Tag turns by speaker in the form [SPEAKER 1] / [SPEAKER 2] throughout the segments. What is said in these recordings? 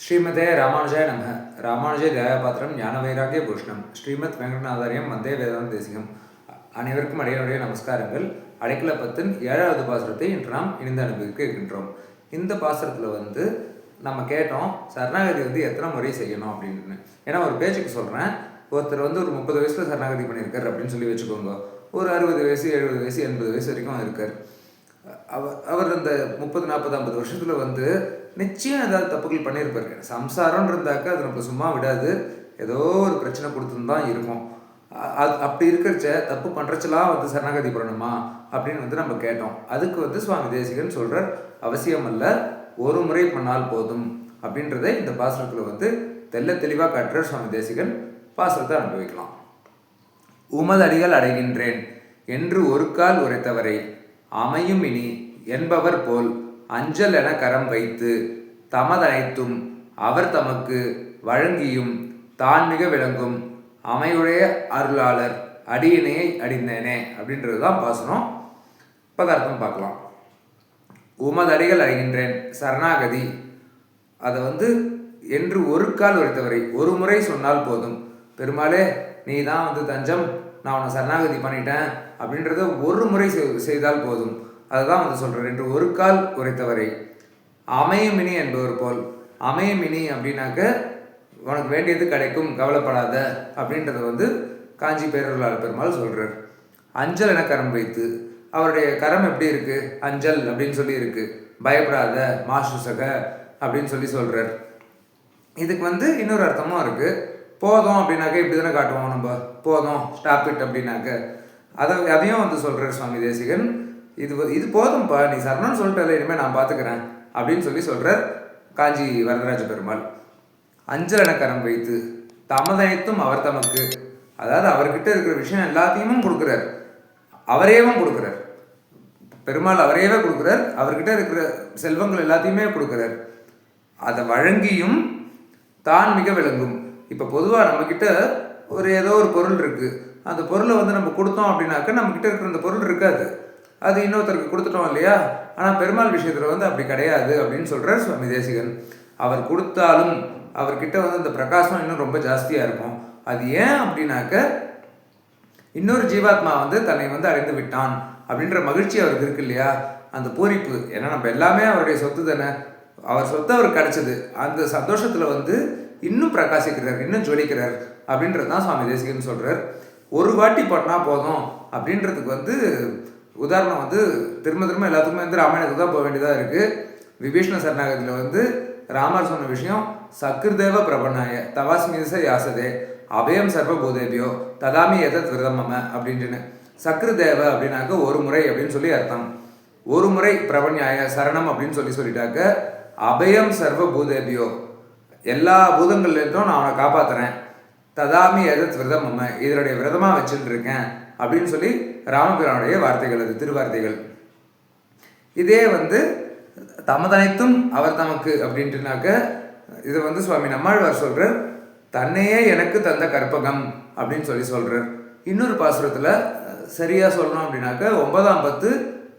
[SPEAKER 1] ஸ்ரீமதே ராமானுஜாய நமः. ராமானுஜ தயாபாத்திரம் ஞான வைராகிய பூஷணம் ஸ்ரீமத் வெங்கடநாதாரியம் வந்தே வேதாந்த தேசிகம். அனைவருக்கும் அடையனுடைய நமஸ்காரங்கள். அடைக்கல 10 7வது பாசுரத்தை இன்று நாம் இணைந்து அனுபவிக்க இருக்கின்றோம். இந்த பாசுரத்தில் நம்ம கேட்டோம் சரணாகதி எத்தனை முறை செய்யணும் அப்படின்னு. ஏன்னா ஒரு பேச்சுக்கு சொல்கிறேன், ஒருத்தர் ஒரு 30 வயசில் சரணாகதி பண்ணியிருக்கார் அப்படின்னு சொல்லி வச்சுக்கோங்க. ஒரு 60 வயசு 70 வயசு 80 வயசு வரைக்கும் இருக்கார். அவர் அந்த 30 40 50 வருஷத்தில் நிச்சயம் ஏதாவது தப்புகள் பண்ணியிருப்பாரு. சம்சாரம்னு இருந்தாக்க அது நம்ம சும்மா விடாது, ஏதோ ஒரு பிரச்சனை கொடுத்துன்னு தான் இருக்கும். அப்படி இருக்கிறச்ச தப்பு பண்ணுறச்செல்லாம் சரணாகதி பண்ணணுமா அப்படின்னு நம்ம கேட்டோம். அதுக்கு சுவாமி தேசிகன் சொல்கிறார், அவசியம் அல்ல, ஒரு முறை பண்ணால் போதும் அப்படின்றத இந்த பாசுரத்தில் தெல்ல தெளிவாக காட்டுறார் சுவாமி தேசிகன். பாசுரத்தை அனுபவிக்கலாம். உமதடிகள் அடைகின்றேன் என்று ஒரு கால் உரைத்தவரை அமையும் இனி என்பவர் போல் அஞ்சல் என கரம் வைத்து தமதனைத்தும் அவர் தமக்கு வழங்கியும் தான் மிக விளங்கும் அமையுடைய அருளாளர் அடியினையை அடிந்தேனே அப்படின்றது தான் பாசனம். பதார்த்தம் பார்க்கலாம். உமதடிகள் அடைகின்றேன் சரணாகதி, அதை என்று ஒரு கால் உரைத்தவரை ஒரு முறை சொன்னால் போதும். பெருமாளே நீ தான் தஞ்சம், நான் உன்னை சரணாகதி பண்ணிட்டேன் அப்படின்றத ஒரு முறை செய்தால் போதும். அதுதான் சொல்கிறேன். என்று ஒரு கால் உரைத்தவரை அமையுமினி என்பவர் போல். அமையுமினி அப்படின்னாக்க உனக்கு வேண்டியது கிடைக்கும், கவலைப்படாத அப்படின்றத காஞ்சி பேரருளாளர் பெருமாள் சொல்கிறார். அஞ்சல் என கரம் வைத்து, அவருடைய கரம் எப்படி இருக்குது, அஞ்சல் அப்படின்னு சொல்லி இருக்குது, பயப்படாத மாசுசக அப்படின்னு சொல்லி சொல்கிறார். இதுக்கு இன்னொரு அர்த்தமும் இருக்குது. போதும் அப்படின்னாக்க இப்படி தானே காட்டுவோம் நம்ம, போதும் ஸ்டாப் இட் அப்படின்னாக்க அதையும் சொல்கிறார் சுவாமி தேசிகன். இது போதும்ப்பா, நீ சரணம்னு சொல்லிட்டல, இனிமேல் நான் பார்த்துக்கிறேன் அப்படின்னு சொல்லி சொல்கிறார் காஞ்சி வரதராஜ பெருமாள். அஞ்சல் என கரம் வைத்து தமதனைத்தும் அவர் தமக்கு, அதாவது அவர்கிட்ட இருக்கிற விஷயம் எல்லாத்தையும் கொடுக்குறார், அவரேவும் கொடுக்குறார். பெருமாள் அவரையவே கொடுக்குறார், அவர்கிட்ட இருக்கிற செல்வங்கள் எல்லாத்தையுமே கொடுக்குறார். அதை வழங்கியும் தான் மிக விளங்கும். இப்போ பொதுவாக நம்மக்கிட்ட ஏதோ ஒரு பொருள் இருக்குது, அந்த பொருளை நம்ம கொடுத்தோம் அப்படின்னாக்க நம்மக்கிட்ட இருக்கிற அந்த பொருள் இருக்காது, அது இன்னொருத்தருக்கு கொடுத்துட்டோம் இல்லையா. ஆனால் பெருமாள் விஷயத்தில் அப்படி கிடையாது அப்படின்னு சொல்கிறார் சுவாமி தேசிகன். அவர் கொடுத்தாலும் அவர்கிட்ட அந்த பிரகாசம் இன்னும் ரொம்ப ஜாஸ்தியாக இருக்கும். அது ஏன் அப்படின்னாக்க இன்னொரு ஜீவாத்மா தன்னை அடைந்து விட்டான் அப்படின்ற மகிழ்ச்சி அவருக்கு இருக்கு இல்லையா, அந்த பூரிப்பு. ஏன்னா நம்ம எல்லாமே அவருடைய சொத்து தானே, அவர் சொத்து அவருக்கு கிடைச்சது. அந்த சந்தோஷத்தில் இன்னும் பிரகாசிக்கிறார், இன்னும் ஜொலிக்கிறார் அப்படின்றது தான் சுவாமி தேசிகன் சொல்கிறார். ஒரு வாட்டி பண்ணால் போதும் அப்படின்றதுக்கு உதாரணம் திரும்ப திரும்ப எல்லாத்துக்குமே ராமாயணத்துக்கு தான் போக வேண்டியதாக இருக்குது. விபீஷ்ண சரணாகதியில் ராமர் சொன்ன விஷயம், சக்ருதேவ பிரபன்னாய தவாஸ்மிச யாசதே அபயம் சர்வபூதேபியோ ததாமி எதத் விரதமம அப்படின்ட்டுன்னு. சக்ருதேவ அப்படின்னாக்க ஒரு முறை அப்படின்னு சொல்லி அர்த்தம். ஒரு முறை பிரபன்யாய சரணம் அப்படின்னு சொல்லிட்டாக்க அபயம் சர்வபூதேபியோ, எல்லா பூதங்கள்லேருந்தும் நான் அவனை காப்பாற்றுறேன். ததாமி எதத் விரதமம, இதனுடைய விரதமாக வச்சுட்டு இருக்கேன் அப்படின்னு சொல்லி ராமபிரானுடைய வார்த்தைகள், அது திருவார்த்தைகள். இதே தமதனைத்தும் அவர் தமக்கு அப்படின்ட்டுனாக்க இதை சுவாமி நம்மாழ்வார் சொல்கிறார், தன்னையே எனக்கு தந்த கற்பகம் அப்படின்னு சொல்கிறார். இன்னொரு பாசுரத்தில் சரியாக சொல்லணும் அப்படின்னாக்க 9ஆம் 10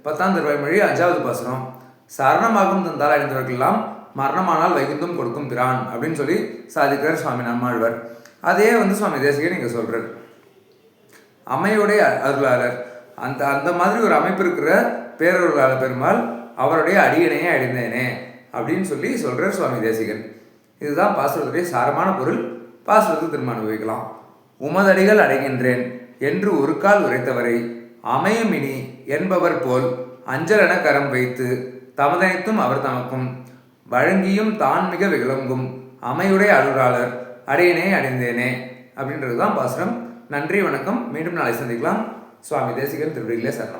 [SPEAKER 1] 10ஆம் திருவாய்மொழி 5வது பாசுரம், சரணமாகும் தந்தால் அடைந்தவர்களெல்லாம் மரணமானால் வைகுந்தம் கொடுக்கும் பிரான் அப்படின்னு சொல்லி சாதிக்கிறார் சுவாமி நம்மாழ்வார். அதே சுவாமி தேசிகன் இங்கே சொல்கிறார், அமையுடைய அருளாளர். அந்த மாதிரி ஒரு அமைப்பு இருக்கிற பேரருளாளர் பெருமாள் அவருடைய அடியினையே அடைந்தேனே அப்படின்னு சொல்கிறார் சுவாமி தேசிகன். இதுதான் பாசுரத்துடைய சாரமான பொருள். பாசுரத்தை திரும்ப அனுபவிக்கலாம். உமதடிகள் அடைகின்றேன் என்று ஒரு கால் உரைத்தவரை அமையும் இனி என்பவர் போல் அஞ்சல் என கரம் வைத்து தமதனைத்தும் அவர் தமக்கும் வழங்கியும் தான் மிக விளங்கும் அமையுடைய அருளாளர் அடியினை அடைந்தேனே அப்படின்றது தான் பாசுரம். நன்றி, வணக்கம். மீண்டும் நாளை சந்திக்கலாம். சுவாமி தேசிகன் திருவடிகளே சரணம்.